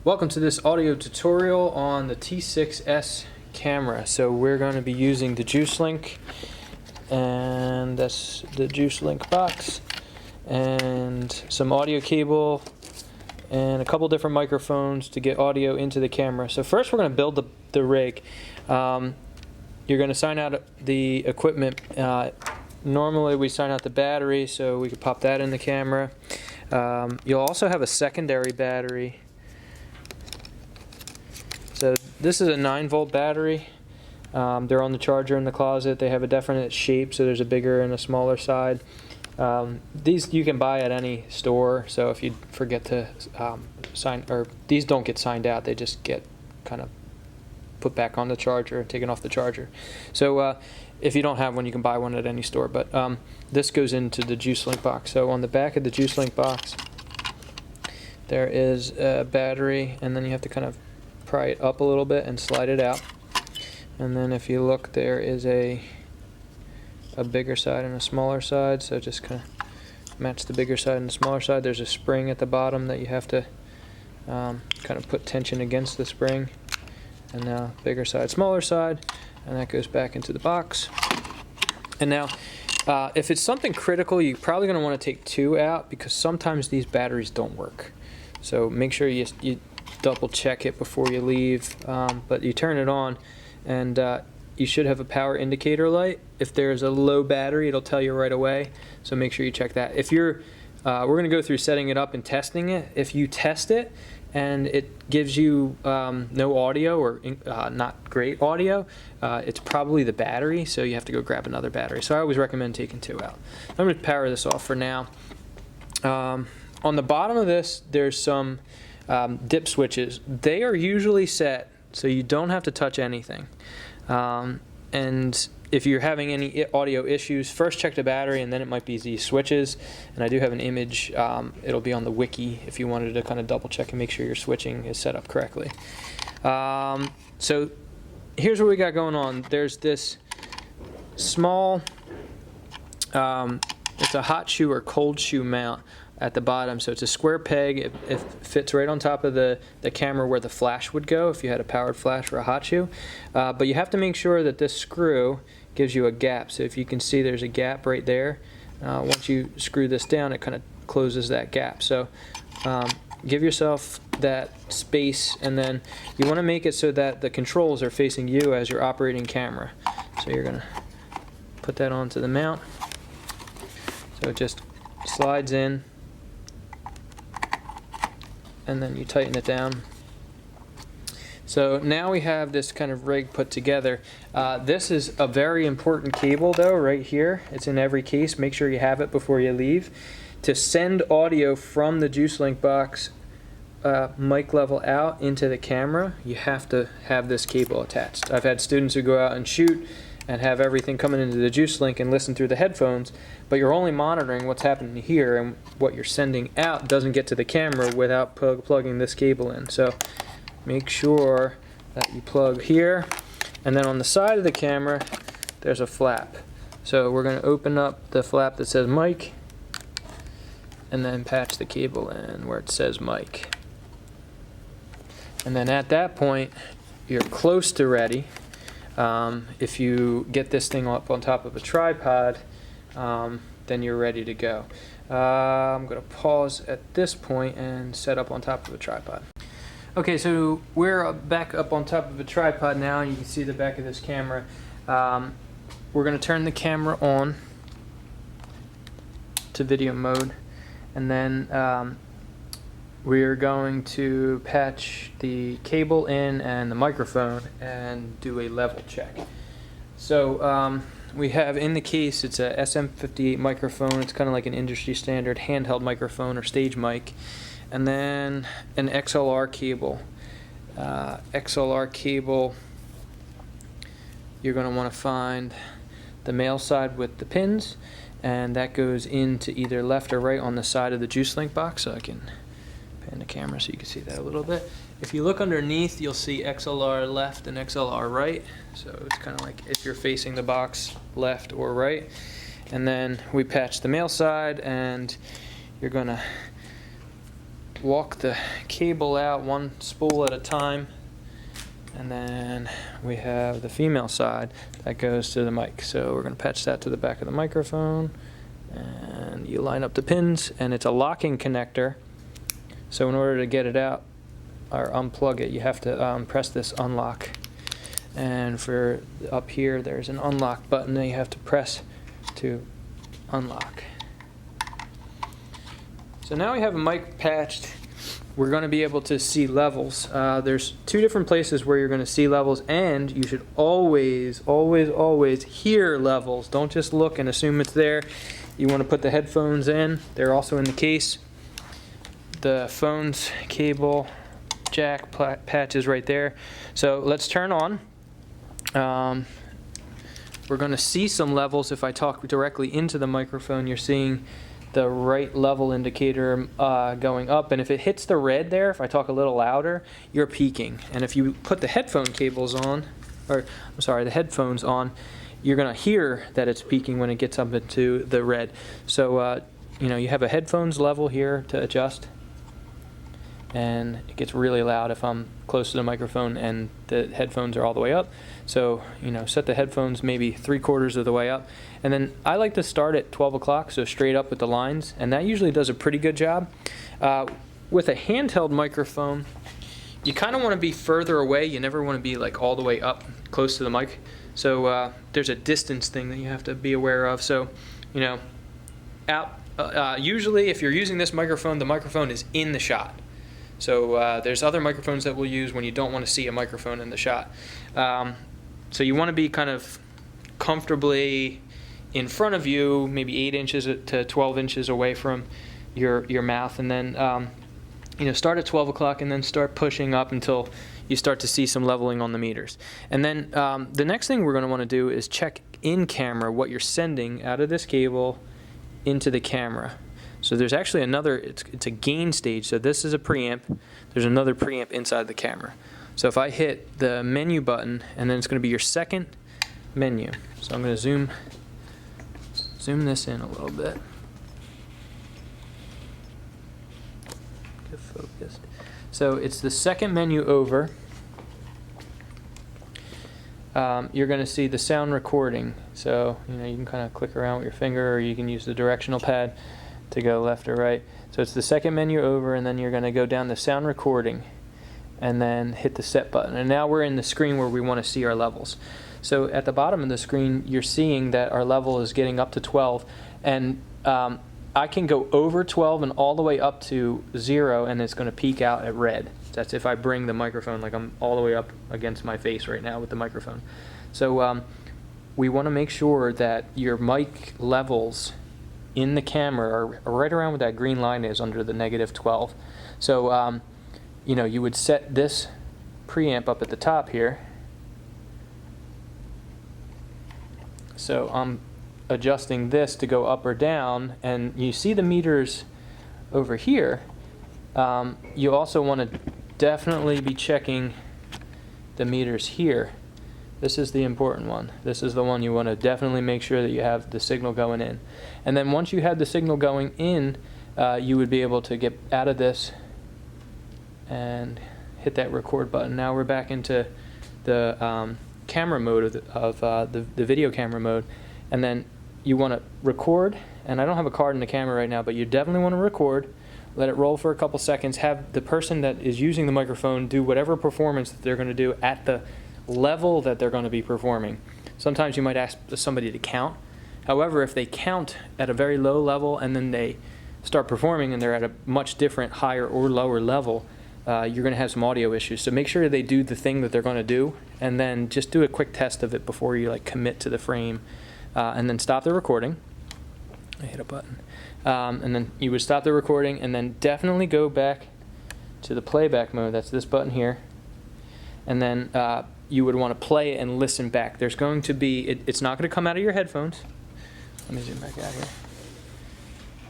Welcome to this audio tutorial on the T6s camera. So we're going to be using the JuicedLink, and that's the JuicedLink box, and some audio cable, and a couple different microphones to get audio into the camera. So first we're going to build the rig. You're going to sign out the equipment. Normally we sign out the battery, so we could pop that in the camera. You'll also have a secondary battery. So this is a 9-volt battery. They're on the charger in the closet. They have a definite shape, so there's a bigger and a smaller side. These you can buy at any store, so if you forget to these don't get signed out, they just get kind of put back on the charger, taken off the charger. So if you don't have one, you can buy one at any store, but this goes into the JuicedLink box. So on the back of the JuicedLink box, there is a battery, and then you have to kind of pry it up a little bit and slide it out. And then if you look, there is a bigger side and a smaller side, so just kind of match the bigger side and the smaller side. There's a spring at the bottom that you have to kind of put tension against the spring. And now bigger side, smaller side, and that goes back into the box. And now if it's something critical, you're probably going to want to take 2 out, because sometimes these batteries don't work. So make sure you double check it before you leave, but you turn it on, and you should have a power indicator light. If there's a low battery, it'll tell you right away, so make sure you check that. If you're we're going to go through setting it up and testing it. If you test it and it gives you no audio, or not great audio, it's probably the battery, so you have to go grab another battery. So I always recommend taking 2 out. I'm going to power this off for now. On the bottom of this, there's some dip switches. They are usually set so you don't have to touch anything. And if you're having any audio issues, first check the battery, and then it might be these switches. And I do have an image. It'll be on the wiki if you wanted to kind of double check and make sure your switching is set up correctly. So here's what we got going on. There's this small, it's a hot shoe or cold shoe mount at the bottom. So it's a square peg. It fits right on top of the camera where the flash would go if you had a powered flash or a hot shoe. But you have to make sure that this screw gives you a gap. So if you can see, there's a gap right there. Once you screw this down, it kind of closes that gap. So give yourself that space, and then you want to make it so that the controls are facing you as your operating camera. So you're going to put that onto the mount. So it just slides in, and then you tighten it down. So now we have this kind of rig put together. This is a very important cable though, right here. It's in every case. Make sure you have it before you leave. To send audio from the JuicedLink box mic level out into the camera, you have to have this cable attached. I've had students who go out and shoot and have everything coming into the JuicedLink and listen through the headphones, but you're only monitoring what's happening here, and what you're sending out doesn't get to the camera without plugging this cable in. So make sure that you plug here, and then on the side of the camera there's a flap. So we're going to open up the flap that says mic, and then patch the cable in where it says mic. And then at that point you're close to ready. If you get this thing up on top of a tripod, then you're ready to go. I'm going to pause at this point and set up on top of a tripod. Okay, so we're back up on top of a tripod now, and you can see the back of this camera. We're going to turn the camera on to video mode, and then we're going to patch the cable in and the microphone and do a level check. So we have in the case, it's a SM58 microphone. It's kind of like an industry standard handheld microphone or stage mic. And then an XLR cable. XLR cable, you're going to want to find the male side with the pins, and that goes into either left or right on the side of the JuicedLink box. So I can pan the camera so you can see that a little bit. If you look underneath, you'll see XLR left and XLR right. So it's kind of like if you're facing the box left or right. And then we patch the male side, and you're going to walk the cable out one spool at a time, and then we have the female side that goes to the mic. So we're going to patch that to the back of the microphone, and you line up the pins, and it's a locking connector. So in order to get it out or unplug it, you have to press this unlock. And for up here, there's an unlock button that you have to press to unlock. So now we have a mic patched. We're going to be able to see levels. There's two different places where you're going to see levels, and you should always, always, always hear levels. Don't just look and assume it's there. You want to put the headphones in. They're also in the case. The phone's cable jack patch is right there. So let's turn on. We're going to see some levels. If I talk directly into the microphone, you're seeing the right level indicator going up, and if it hits the red there, if I talk a little louder, you're peaking. And if you put the headphone cables on, or I'm sorry, the headphones on, you're going to hear that it's peaking when it gets up into the red. So you have a headphones level here to adjust, and it gets really loud if I'm close to the microphone and the headphones are all the way up. So set the headphones maybe 3/4 of the way up, and then I like to start at 12 o'clock, so straight up with the lines, and that usually does a pretty good job. With a handheld microphone, you kind of want to be further away. You never want to be like all the way up close to the mic. So there's a distance thing that you have to be aware of. So usually if you're using this microphone, the microphone is in the shot. So there's other microphones that we'll use when you don't want to see a microphone in the shot. So you want to be kind of comfortably in front of you, maybe 8 inches to 12 inches away from your mouth, and then start at 12 o'clock and then start pushing up until you start to see some leveling on the meters. And then the next thing we're going to want to do is check in camera what you're sending out of this cable into the camera. So there's actually another, it's a gain stage. So this is a preamp. There's another preamp inside the camera. So if I hit the menu button, and then it's going to be your second menu. So I'm going to zoom this in a little bit. Get focused. So it's the second menu over. You're going to see the sound recording. So you can kind of click around with your finger, or you can use the directional pad to go left or right. So it's the second menu over, and then you're going to go down the sound recording and then hit the set button. And now we're in the screen where we want to see our levels. So at the bottom of the screen, you're seeing that our level is getting up to 12, and I can go over 12 and all the way up to 0, and it's going to peak out at red. That's if I bring the microphone, like I'm all the way up against my face right now with the microphone. So we want to make sure that your mic levels in the camera are right around where that green line is under the -12. So you would set this preamp up at the top here. So I'm adjusting this to go up or down, and you see the meters over here. You also want to definitely be checking the meters here. This is the important one. This is the one you want to definitely make sure that you have the signal going in. And then once you have the signal going in, you would be able to get out of this and hit that record button. Now we're back into the camera mode of the video camera mode, and then you want to record. And I don't have a card in the camera right now, but you definitely want to record. Let it roll for a couple seconds. Have the person that is using the microphone do whatever performance that they're going to do at the level that they're going to be performing. Sometimes you might ask somebody to count. However, if they count at a very low level and then they start performing and they're at a much different higher or lower level, you're going to have some audio issues. So make sure they do the thing that they're going to do, and then just do a quick test of it before you commit to the frame, and then stop the recording. I hit a button. And then you would stop the recording, and then definitely go back to the playback mode. That's this button here. And then you would want to play and listen back. There's going to be, it's not going to come out of your headphones. Let me zoom back out here.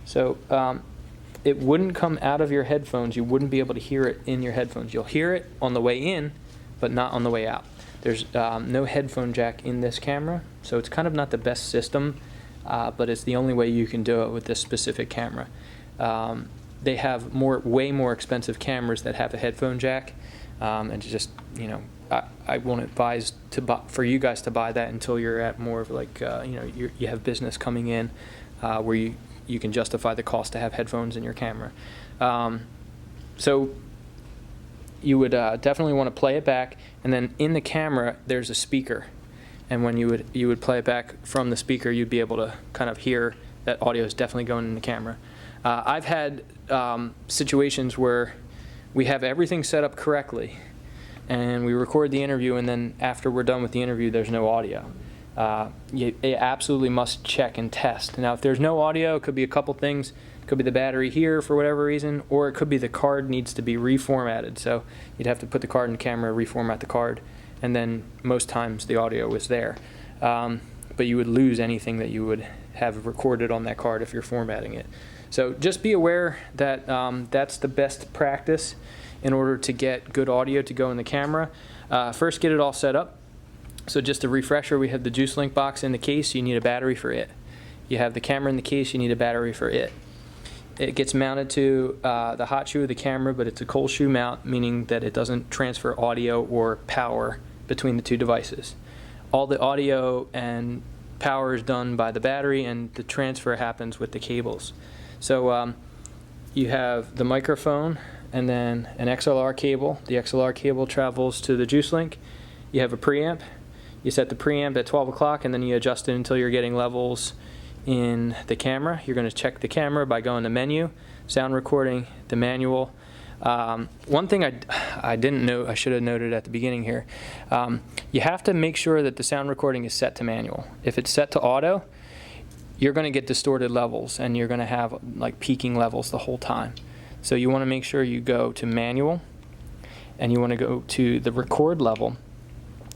So it wouldn't come out of your headphones. You wouldn't be able to hear it in your headphones. You'll hear it on the way in, but not on the way out. There's no headphone jack in this camera, so it's kind of not the best system, but it's the only way you can do it with this specific camera. they have way more expensive cameras that have a headphone jack, and just, you know, I won't advise for you guys to buy that until you're at more of like, you know, you have business coming in where you can justify the cost to have headphones in your camera. So you would definitely want to play it back, and then in the camera there's a speaker, and when you would play it back from the speaker, you'd be able to kind of hear that audio is definitely going in the camera. I've had situations where we have everything set up correctly, and we record the interview, and then after we're done with the interview, there's no audio. You absolutely must check and test. Now, if there's no audio, it could be a couple things. It could be the battery here for whatever reason, or it could be the card needs to be reformatted. So you'd have to put the card in the camera, reformat the card, and then most times the audio was there. But you would lose anything that you would have recorded on that card if you're formatting it. So just be aware that that's the best practice in order to get good audio to go in the camera. First, get it all set up. So just a refresher, we have the JuicedLink box in the case, you need a battery for it. You have the camera in the case, you need a battery for it. It gets mounted to the hot shoe of the camera, but it's a cold shoe mount, meaning that it doesn't transfer audio or power between the two devices. All the audio and power is done by the battery, and the transfer happens with the cables. So you have the microphone and then an XLR cable. The XLR cable travels to the JuicedLink. You have a preamp. You set the preamp at 12 o'clock, and then you adjust it until you're getting levels in the camera. You're going to check the camera by going to menu, sound recording, the manual. One thing I didn't know, I should have noted at the beginning here, you have to make sure that the sound recording is set to manual. If it's set to auto, you're going to get distorted levels, and you're going to have like peaking levels the whole time. So you want to make sure you go to manual, and you want to go to the record level,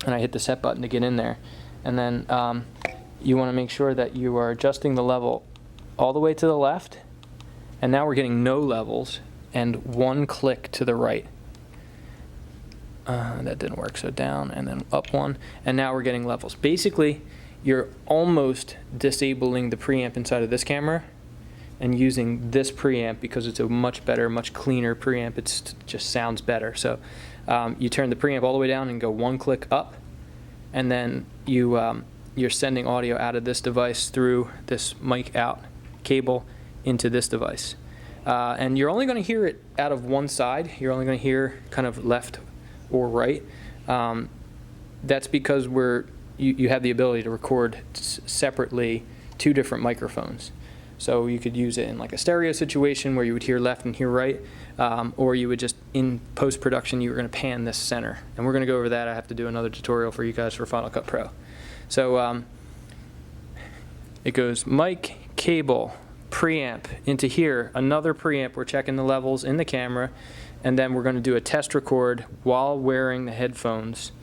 and I hit the set button to get in there, and then you want to make sure that you are adjusting the level all the way to the left, and now we're getting no levels, and one click to the right. That didn't work, so down and then up one, and now we're getting levels. Basically, you're almost disabling the preamp inside of this camera and using this preamp because it's a much better, much cleaner preamp. It just sounds better. So you turn the preamp all the way down and go one click up, and then you're sending audio out of this device through this mic out cable into this device. And you're only going to hear it out of one side. You're only going to hear kind of left or right. That's because you have the ability to record separately two different microphones. So you could use it in like a stereo situation where you would hear left and hear right, or you would just, in post-production, you were going to pan this center. And we're going to go over that. I have to do another tutorial for you guys for Final Cut Pro. So it goes mic, cable, preamp into here, another preamp. We're checking the levels in the camera, and then we're going to do a test record while wearing the headphones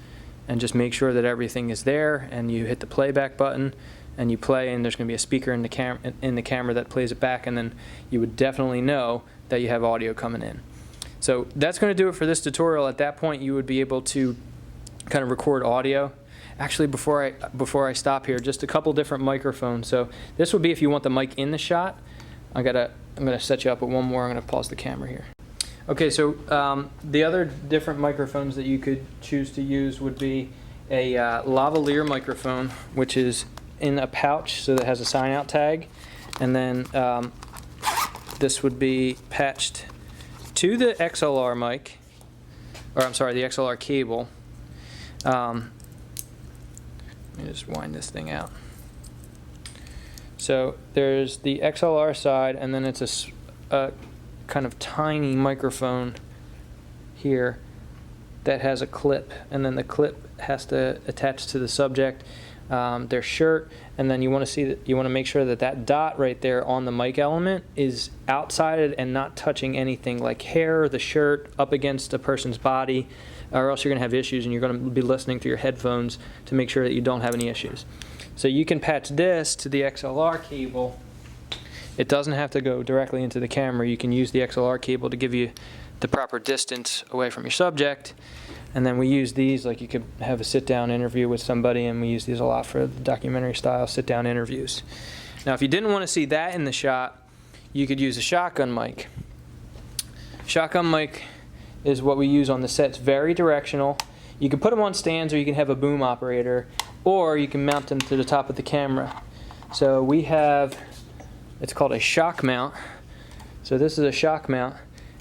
and just make sure that everything is there, and you hit the playback button and you play, and there's going to be a speaker in the camera that plays it back, and then you would definitely know that you have audio coming in. So that's going to do it for this tutorial. At that point, you would be able to kind of record audio. Actually, before I stop here, just a couple different microphones. So this would be if you want the mic in the shot. I'm gonna set you up with one more. I'm gonna pause the camera here. Okay, so the other different microphones that you could choose to use would be a lavalier microphone, which is in a pouch, so that has a sign out tag, and then this would be patched to the XLR mic, or I'm sorry, the XLR cable. Let me just wind this thing out. So there's the XLR side, and then it's a kind of tiny microphone here that has a clip, and then the clip has to attach to the subject, their shirt, and then you want to see that, you want to make sure that that dot right there on the mic element is outside and not touching anything like hair or the shirt up against a person's body, or else you're going to have issues, and you're going to be listening through your headphones to make sure that you don't have any issues. So you can patch this to the XLR cable. It doesn't have to go directly into the camera. You can use the XLR cable to give you the proper distance away from your subject. And then we use these, like you could have a sit-down interview with somebody, and we use these a lot for the documentary style sit-down interviews. Now, if you didn't want to see that in the shot, you could use a shotgun mic. shotgun mic is what we use on the set. It's very directional. You can put them on stands, or you can have a boom operator, or you can mount them to the top of the camera. So we have, it's called a shock mount. So this is a shock mount.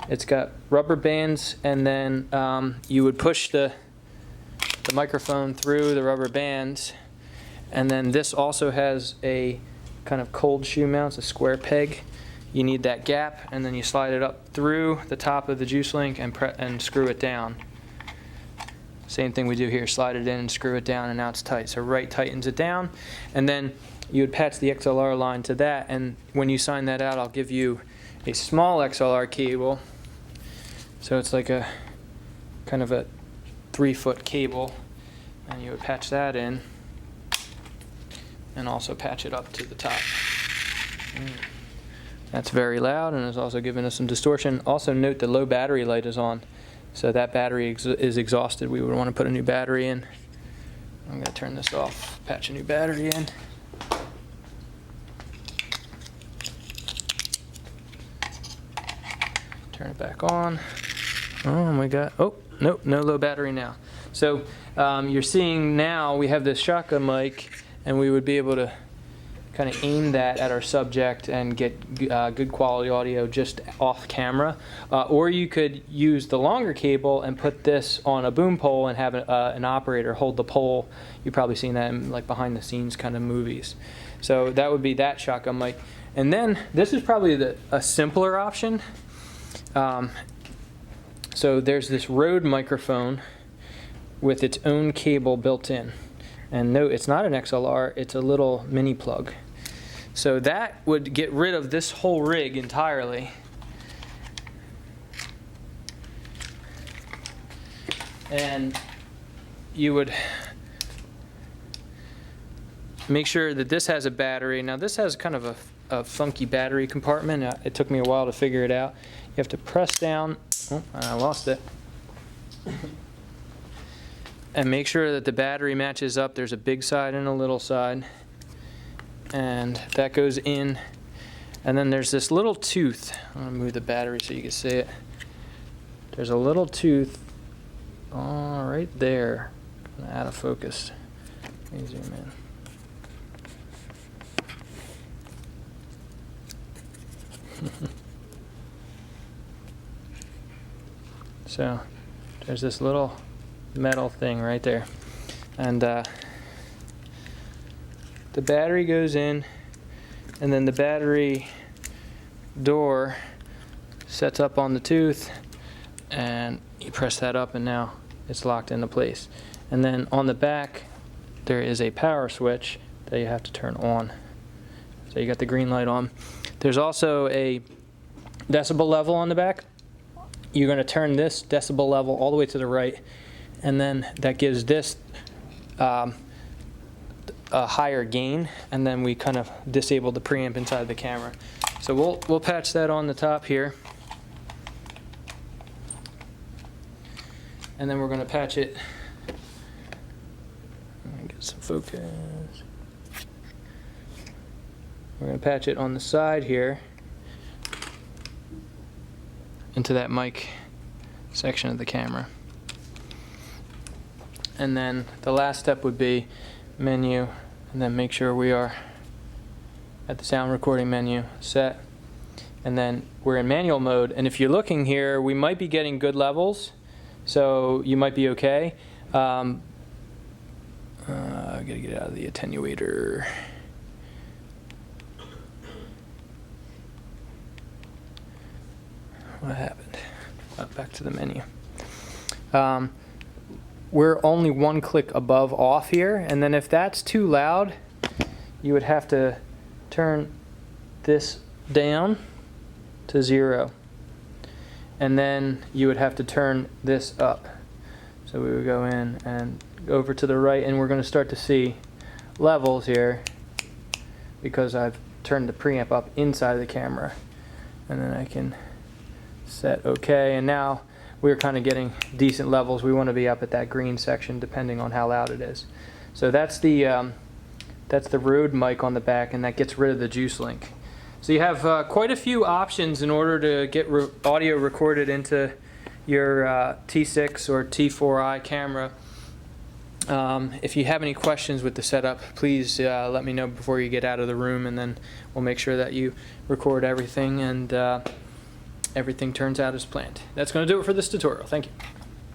It's got rubber bands, and then you would push the microphone through the rubber bands. And then this also has a kind of cold shoe mount, a square peg. You need that gap, and then you slide it up through the top of the JuicedLink and screw it down. Same thing we do here, slide it in and screw it down, and now it's tight. So right tightens it down, and then you would patch the XLR line to that, and when you sign that out, I'll give you a small XLR cable. So it's like a kind of a 3-foot cable, and you would patch that in and also patch it up to the top. That's very loud, and it's also giving us some distortion. Also note the low battery light is on, so that battery is exhausted. We would want to put a new battery in. I'm going to turn this off, patch a new battery in. Turn it back on. Oh my God, oh, nope, no low battery now. So you're seeing now we have this shotgun mic, and we would be able to kind of aim that at our subject and get good quality audio just off camera. Or you could use the longer cable and put this on a boom pole and have an operator hold the pole. You've probably seen that in like behind the scenes kind of movies. So that would be that shotgun mic. And then this is probably a simpler option. So there's this Rode microphone with its own cable built in. And no, it's not an XLR, it's a little mini plug. So that would get rid of this whole rig entirely. And you would make sure that this has a battery. Now this has kind of a funky battery compartment. It took me a while to figure it out. You have to press down, oh, I lost it. And make sure that the battery matches up. There's a big side and a little side, and that goes in. And then there's this little tooth. I'm gonna move the battery so you can see it. There's a little tooth right there. Out of focus. Let me zoom in. So there's this little metal thing right there, and the battery goes in, and then the battery door sets up on the tooth, and you press that up, and now it's locked into place. And then on the back there is a power switch that you have to turn on. So you got the green light on. There's also a decibel level on the back. You're going to turn this decibel level all the way to the right, and then that gives this a higher gain, and then we kind of disable the preamp inside the camera. So we'll patch that on the top here, and then we're going to patch it. Let me get some focus. We're going to patch it on the side here into that mic section of the camera. And then the last step would be menu, and then make sure we are at the sound recording menu set, and then we're in manual mode. And if you're looking here, we might be getting good levels, so you might be okay. I gotta get out of the attenuator. What happened? Back to the menu. We're only one click above off here, and then if that's too loud, you would have to turn this down to 0, and then you would have to turn this up. So we would go in and go over to the right, and we're going to start to see levels here because I've turned the preamp up inside of the camera. And then I can set OK, and now we're kind of getting decent levels. We want to be up at that green section depending on how loud it is. So that's the Rode mic on the back, and that gets rid of the JuicedLink. So you have quite a few options in order to get audio recorded into your T6 or T4i camera. If you have any questions with the setup, please let me know before you get out of the room, and then we'll make sure that you record everything and everything turns out as planned. That's going to do it for this tutorial. Thank you.